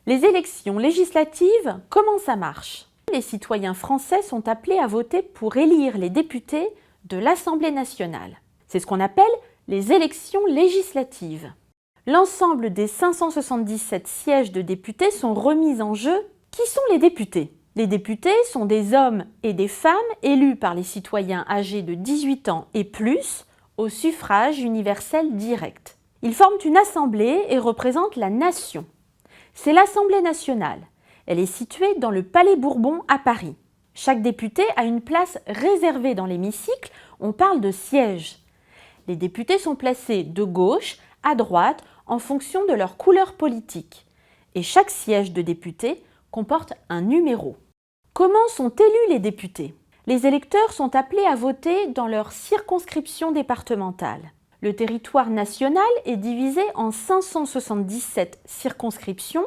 Les élections législatives, comment ça marche? Les citoyens français sont appelés à voter pour élire les députés de l'Assemblée nationale. C'est ce qu'on appelle les élections législatives. L'ensemble des 577 sièges de députés sont remis en jeu. Qui sont les députés? Les députés sont des hommes et des femmes élus par les citoyens âgés de 18 ans et plus au suffrage universel direct. Ils forment une assemblée et représentent la nation. C'est l'Assemblée nationale. Elle est située dans le Palais Bourbon à Paris. Chaque député a une place réservée dans l'hémicycle, on parle de siège. Les députés sont placés de gauche à droite en fonction de leur couleur politique. Et chaque siège de député comporte un numéro. Comment sont élus les députés? Les électeurs sont appelés à voter dans leur circonscription départementale. Le territoire national est divisé en 577 circonscriptions,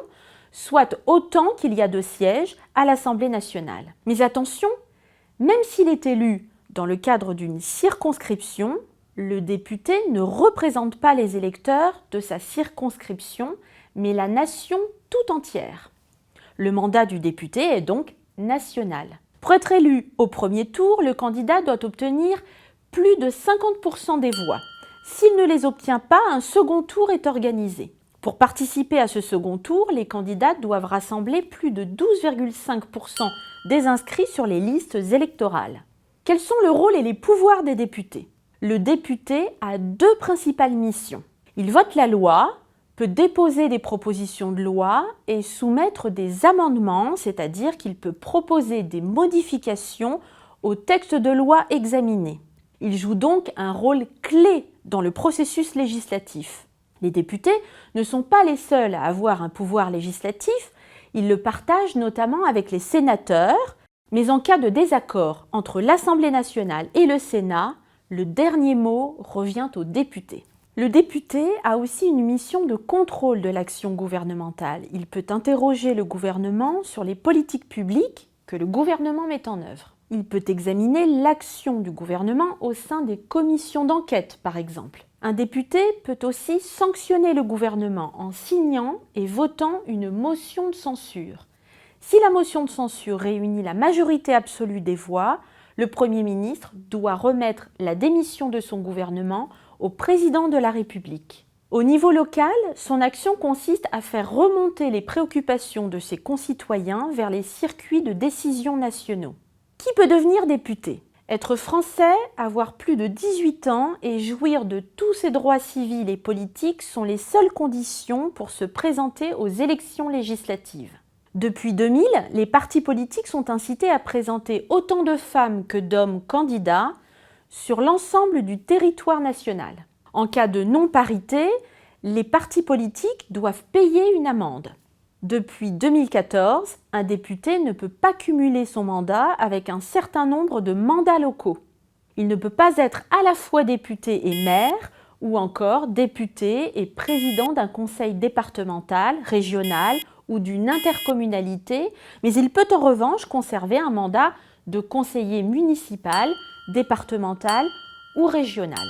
soit autant qu'il y a de sièges à l'Assemblée nationale. Mais attention, même s'il est élu dans le cadre d'une circonscription, le député ne représente pas les électeurs de sa circonscription, mais la nation tout entière. Le mandat du député est donc national. Pour être élu au premier tour, le candidat doit obtenir plus de 50% des voix. S'il ne les obtient pas, un second tour est organisé. Pour participer à ce second tour, les candidats doivent rassembler plus de 12,5% des inscrits sur les listes électorales. Quels sont le rôle et les pouvoirs des députés? Le député a deux principales missions. Il vote la loi, peut déposer des propositions de loi et soumettre des amendements, c'est-à-dire qu'il peut proposer des modifications au texte de loi examiné. Il joue donc un rôle clé dans le processus législatif. Les députés ne sont pas les seuls à avoir un pouvoir législatif, ils le partagent notamment avec les sénateurs, mais en cas de désaccord entre l'Assemblée nationale et le Sénat, le dernier mot revient aux députés. Le député a aussi une mission de contrôle de l'action gouvernementale. Il peut interroger le gouvernement sur les politiques publiques que le gouvernement met en œuvre. Il peut examiner l'action du gouvernement au sein des commissions d'enquête, par exemple. Un député peut aussi sanctionner le gouvernement en signant et votant une motion de censure. Si la motion de censure réunit la majorité absolue des voix, le Premier ministre doit remettre la démission de son gouvernement au président de la République. Au niveau local, son action consiste à faire remonter les préoccupations de ses concitoyens vers les circuits de décision nationaux. Qui peut devenir député? Être français, avoir plus de 18 ans et jouir de tous ses droits civils et politiques sont les seules conditions pour se présenter aux élections législatives. Depuis 2000, les partis politiques sont incités à présenter autant de femmes que d'hommes candidats sur l'ensemble du territoire national. En cas de non-parité, les partis politiques doivent payer une amende. Depuis 2014, un député ne peut pas cumuler son mandat avec un certain nombre de mandats locaux. Il ne peut pas être à la fois député et maire, ou encore député et président d'un conseil départemental, régional ou d'une intercommunalité, mais il peut en revanche conserver un mandat de conseiller municipal, départemental ou régional.